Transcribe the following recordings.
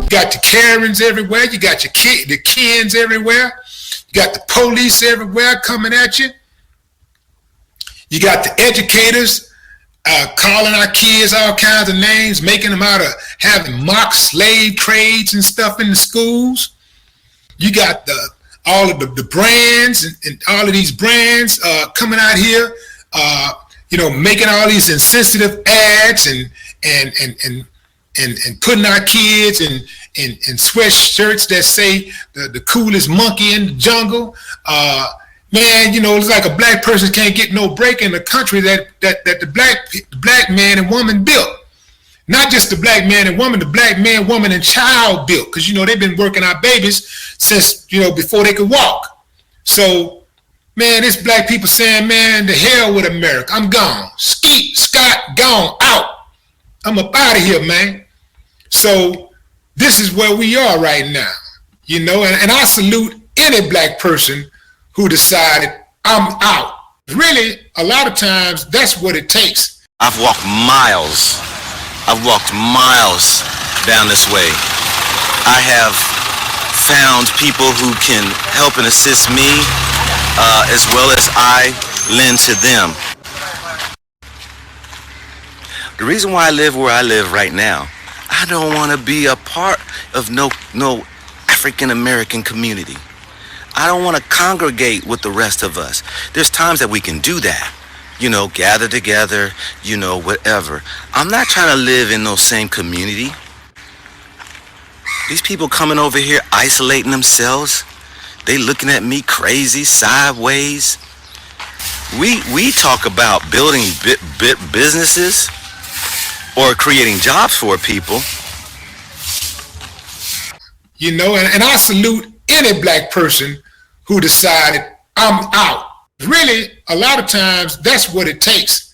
You got the Karens everywhere. You got the Kens everywhere. You got the police everywhere coming at you. You got the educators calling our kids all kinds of names, making them out of having mock slave trades and stuff in the schools. You got all of the brands and all of these brands coming out here, making all these insensitive ads and putting our kids in sweatshirts that say the coolest monkey in the jungle. Man, it's like a black person can't get no break in the country that the black man and woman built. Not just the black man and woman, the black man, woman, and child built. Because, they've been working our babies since, before they could walk. So, man, it's black people saying, man, the hell with America. I'm gone. Skeet, Scott, gone, out. I'm up out of here, man. So, this is where we are right now, and I salute any black person who decided I'm out. Really, a lot of times, that's what it takes. I've walked miles down this way. I have found people who can help and assist me, as well as I lend to them. The reason why I live where I live right now, I don't want to be a part of no African American community. I don't want to congregate with the rest of us. There's times that we can do that. Gather together, whatever. I'm not trying to live in no same community. These people coming over here isolating themselves, they looking at me crazy, sideways. We talk about building businesses or creating jobs for people. And I salute any black person who decided I'm out. Really, a lot of times, that's what it takes,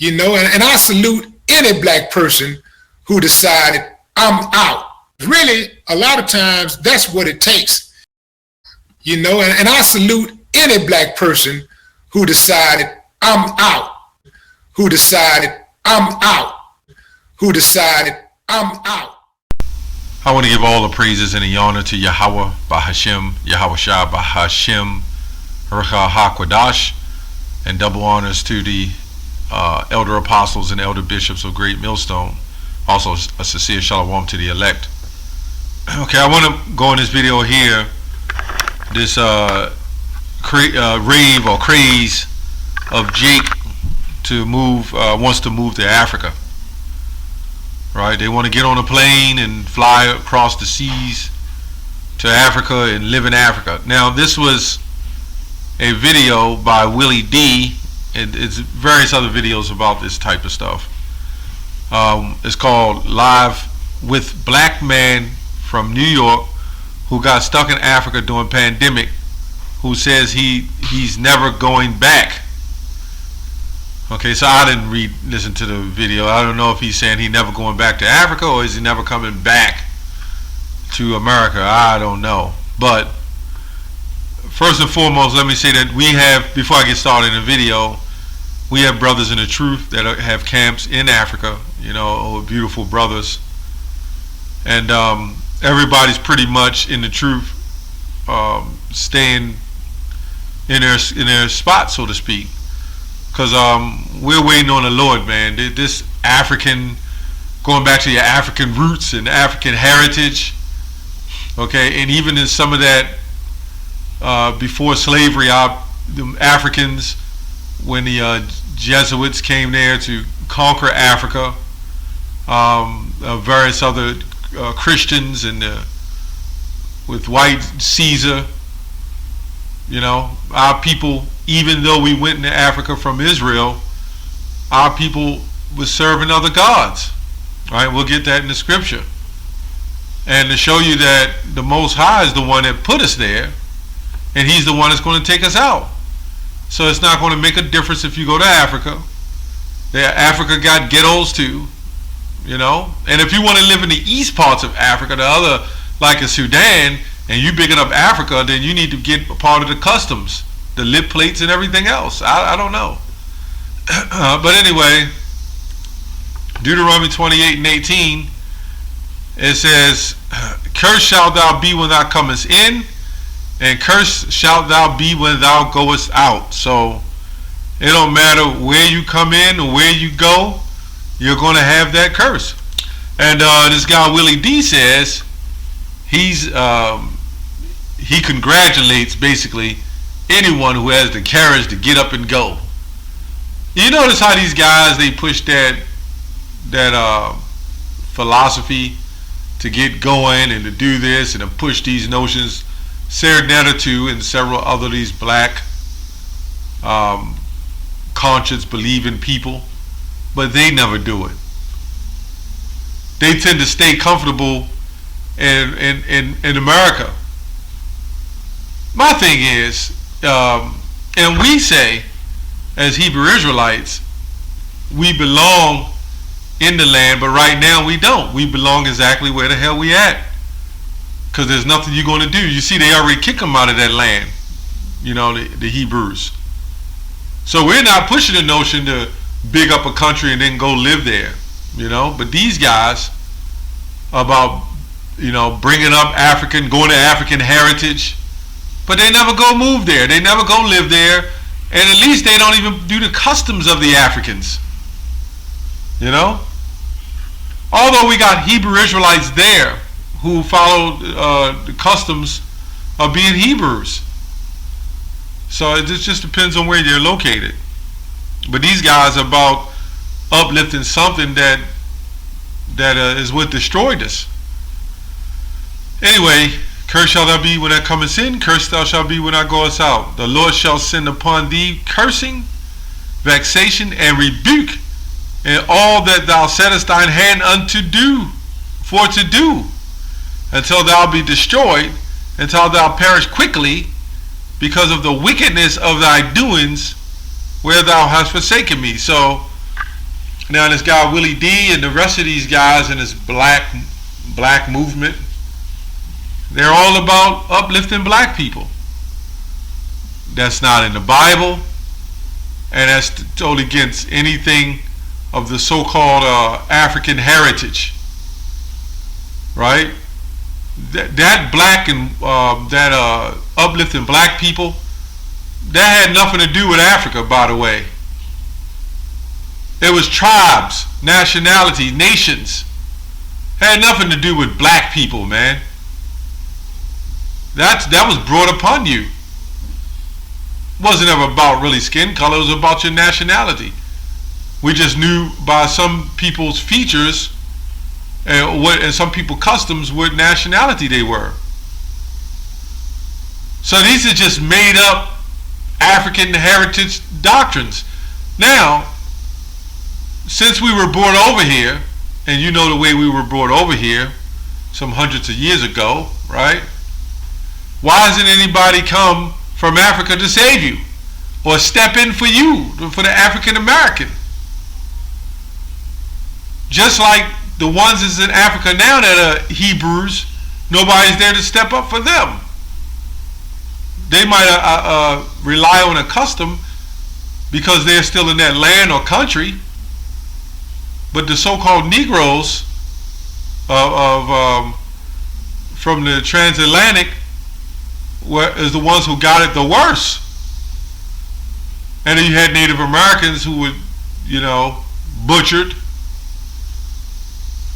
and I salute any black person who decided I'm out. Really, a lot of times, that's what it takes, and I salute any black person who decided I'm out, who decided I'm out, who decided I'm out. I want to give all the praises and the honor to Yahweh, Bahashem, Yahweh Shah, Bahashem, Ruach HaKodesh, and double honors to the elder apostles and elder bishops of Great Millstone. Also a sincere shalom to the elect. Okay, I want to go in this video here, this rave or craze of Jake to move, wants to move to Africa. Right, they want to get on a plane and fly across the seas to Africa and live in Africa. Now, this was a video by Willie D, and it's various other videos about this type of stuff. It's called Live with Black Man from New York who got stuck in Africa during pandemic, who says he's never going back. Okay, so I didn't listen to the video. I don't know if he's saying he's never going back to Africa or is he never coming back to America. I don't know. But first and foremost, let me say that we have, before I get started in the video, we have brothers in the truth that have camps in Africa, beautiful brothers. And everybody's pretty much in the truth, staying in their spot, so to speak. Because we're waiting on the Lord, man. This African, going back to your African roots and African heritage, okay, and even in some of that before slavery, the Africans, when the Jesuits came there to conquer Africa, various other Christians and with white Caesar, our people, even though we went into Africa from Israel, our people were serving other gods. All right, we'll get that in the scripture. And to show you that the Most High is the one that put us there, and he's the one that's going to take us out. So it's not going to make a difference if you go to Africa. Africa got ghettos too, And if you want to live in the east parts of Africa, the other, like in Sudan, and you bigging up Africa, then you need to get a part of the customs, the lip plates and everything else. I don't know. But anyway, Deuteronomy 28:18, It says, cursed shalt thou be when thou comest in, and cursed shalt thou be when thou goest out. So it don't matter where you come in or where you go, you're going to have that curse. And this guy Willie D says he congratulates basically anyone who has the courage to get up and go. You notice how these guys, they push that philosophy to get going and to do this and to push these notions. Serenetta too and several other these black conscience believing people, but they never do it. They tend to stay comfortable in America. My thing is, and we say as Hebrew Israelites, we belong in the land, but right now we don't. We belong exactly where the hell we at, because there's nothing you're going to do. You see, they already kicked them out of that land, you know, the Hebrews. So we're not pushing the notion to big up a country and then go live there, you know. But these guys about, you know, bringing up African, going to African heritage, but they never go move there. They never go live there, and at least they don't even do the customs of the Africans, you know. Although we got Hebrew Israelites there who followed the customs of being Hebrews. So it just depends on where you're located. But these guys are about uplifting something that is what destroyed us. Anyway, cursed shall thou be when thou comest in, cursed thou shalt be when thou goest out. The Lord shall send upon thee cursing, vexation, and rebuke, and all that thou settest thine hand unto do, for to do, until thou be destroyed, until thou perish quickly, because of the wickedness of thy doings, where thou hast forsaken me. So now this guy Willie D and the rest of these guys in this black movement, they're all about uplifting black people. That's not in the Bible, and that's totally against anything of the so-called African heritage, right? That black and that uplifting black people, that had nothing to do with Africa, by the way. It was tribes, nationality, nations. It had nothing to do with black people, man. That was brought upon you. It wasn't ever about really skin color, it was about your nationality. We just knew by some people's features and some people's customs what nationality they were. So these are just made up African heritage doctrines. Now, since we were brought over here, and you know the way we were brought over here some hundreds of years ago, right? Why hasn't anybody come from Africa to save you or step in for you, for the African American? Just like the ones that's in Africa now that are Hebrews, nobody's there to step up for them. They might rely on a custom because they're still in that land or country, but the so-called Negroes from the transatlantic is the ones who got it the worst. And then you had Native Americans who were, you know, butchered.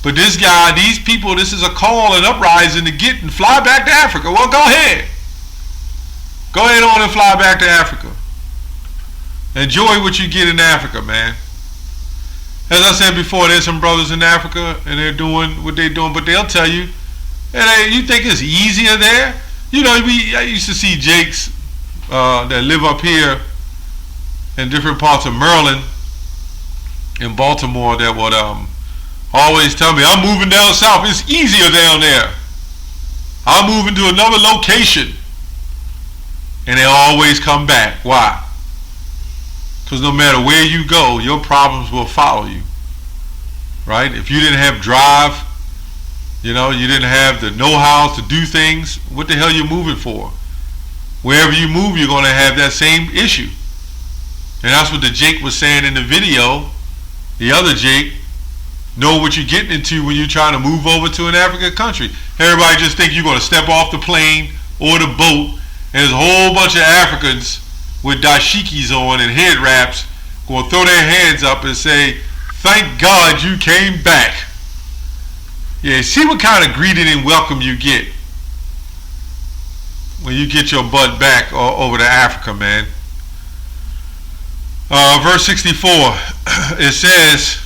But this guy, these people, this is a call and uprising to get and fly back to Africa. Well, go ahead. Go ahead on and fly back to Africa. Enjoy what you get in Africa, man. As I said before, there's some brothers in Africa and they're doing what they're doing, but they'll tell you, hey, you think it's easier there? You know, I used to see Jakes that live up here in different parts of Maryland, in Baltimore, that would always tell me, I'm moving down south, it's easier down there. I'm moving to another location. And they always come back. Why? Because no matter where you go, your problems will follow you. Right? If you didn't have drive, you know, you didn't have the know-how to do things, what the hell are you moving for? Wherever you move, you're going to have that same issue. And that's what the Jake was saying in the video, the other Jake, know what you're getting into when you're trying to move over to an African country. Everybody just think you're going to step off the plane or the boat, and there's a whole bunch of Africans with dashikis on and head wraps going to throw their hands up and say, "Thank God you came back." Yeah, see what kind of greeting and welcome you get when you get your butt back over to Africa, man. Verse 64, it says,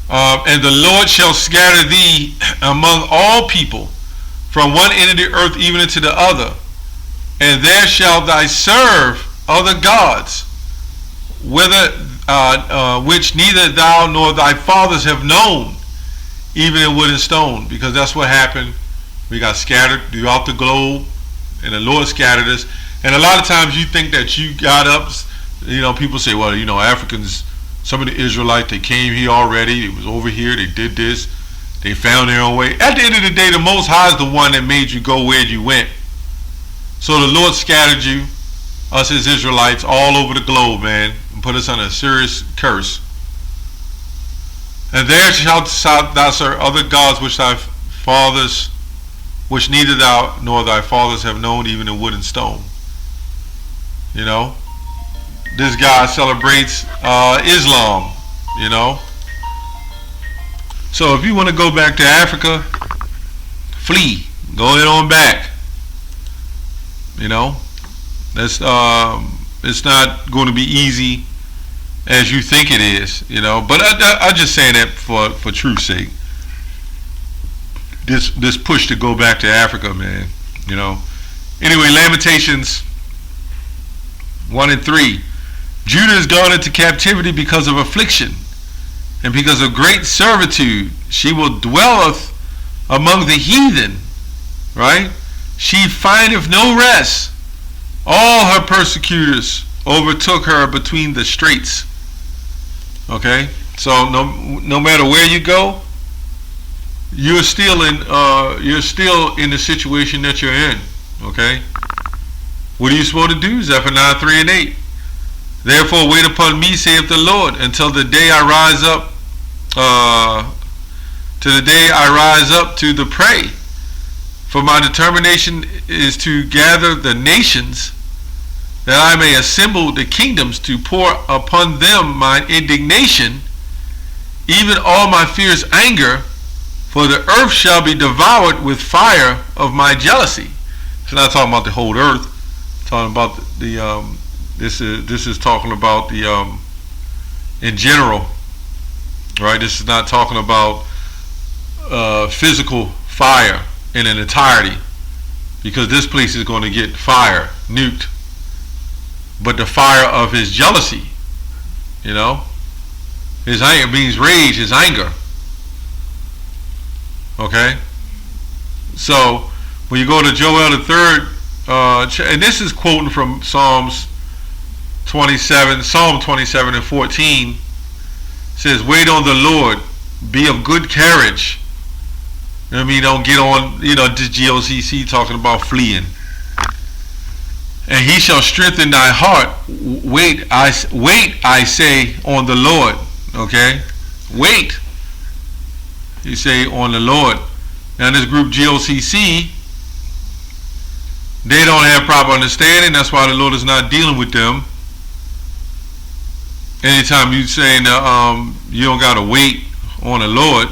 and the Lord shall scatter thee among all people, from one end of the earth even unto the other, and there shall thy serve other gods, which neither thou nor thy fathers have known, even in wood and stone. Because that's what happened. We got scattered throughout the globe, and the Lord scattered us. And a lot of times you think that you got up, people say, well, Africans, some of the Israelites, they came here already, it was over here, they did this, they found their own way. At the end of the day, the Most High is the one that made you go where you went. So the Lord scattered you, us as Israelites, all over the globe, man, and put us under a serious curse. And there shalt thou serve other gods which neither thou nor thy fathers have known, even in wood and stone. This guy celebrates Islam, So if you want to go back to Africa, flee. Go ahead on back. That's it's not going to be easy as you think it is, But I just saying that for truth's sake. This push to go back to Africa, man. Anyway, Lamentations 1 and 3. Judah is gone into captivity because of affliction, and because of great servitude. She will dwelleth among the heathen, right? She findeth no rest. All her persecutors overtook her between the straits. Okay, so no matter where you go, you're still in the situation that you're in. Okay, what are you supposed to do? Zephaniah 3 and 8. Therefore wait upon me, saith the Lord, until the day I rise up, to the prey. For my determination is to gather the nations, that I may assemble the kingdoms, to pour upon them mine indignation, even all my fierce anger, for the earth shall be devoured with fire of my jealousy. It's not talking about the whole earth. It's talking about this is talking about the in general, right? This is not talking about physical fire in an entirety, because this place is going to get fire, nuked. But the fire of his jealousy, his anger means rage, his anger. Okay, so when you go to Joel the 3rd, and this is quoting from Psalm 27 and 14, says, "Wait on the Lord, be of good courage." Don't get on, this GOCC talking about fleeing. "And he shall strengthen thy heart. Wait, I say, on the Lord." Okay, wait. You say on the Lord. Now this group GOCC, they don't have proper understanding. That's why the Lord is not dealing with them. Anytime you saying you don't got to wait on the Lord,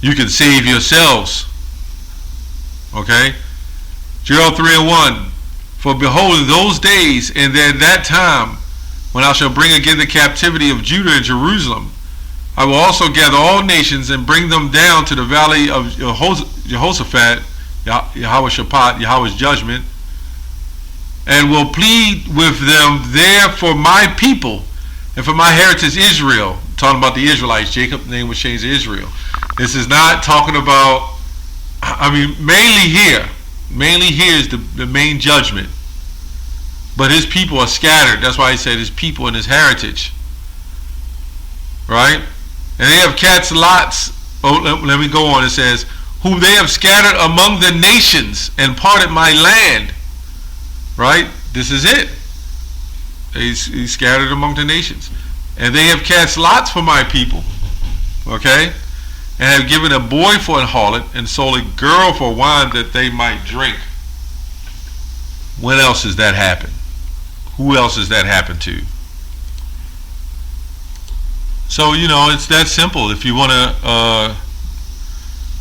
you can save yourselves. Okay? Joel 3 and 1. "For behold, in those days, and at that time, when I shall bring again the captivity of Judah and Jerusalem, I will also gather all nations and bring them down to the valley of Jehoshaphat, Yahweh's judgment, and will plead with them there for my people and for my heritage Israel." Talking about the Israelites. Jacob's name was changed to Israel. This is not talking about, mainly here is the main judgment. But his people are scattered. That's why he said his people and his heritage. Right? And they have cast lots. Oh, let me go on. It says, "whom they have scattered among the nations and parted my land." Right? This is it. He's scattered among the nations. And they have cast lots for my people, okay, and have given a boy for an harlot, and sold a girl for wine that they might drink. When else has that happened? Who else has that happened to? So, it's that simple. If you want to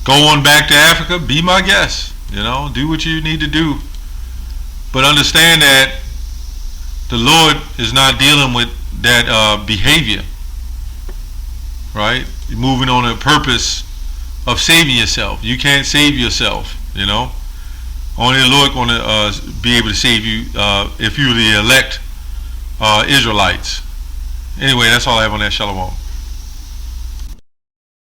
go on back to Africa, be my guest. Do what you need to do. But understand that the Lord is not dealing with that behavior, right? You're moving on a purpose of saving yourself. You can't save yourself, Only the Lord going to be able to save you if you're the elect Israelites. Anyway, that's all I have on that. Shalom.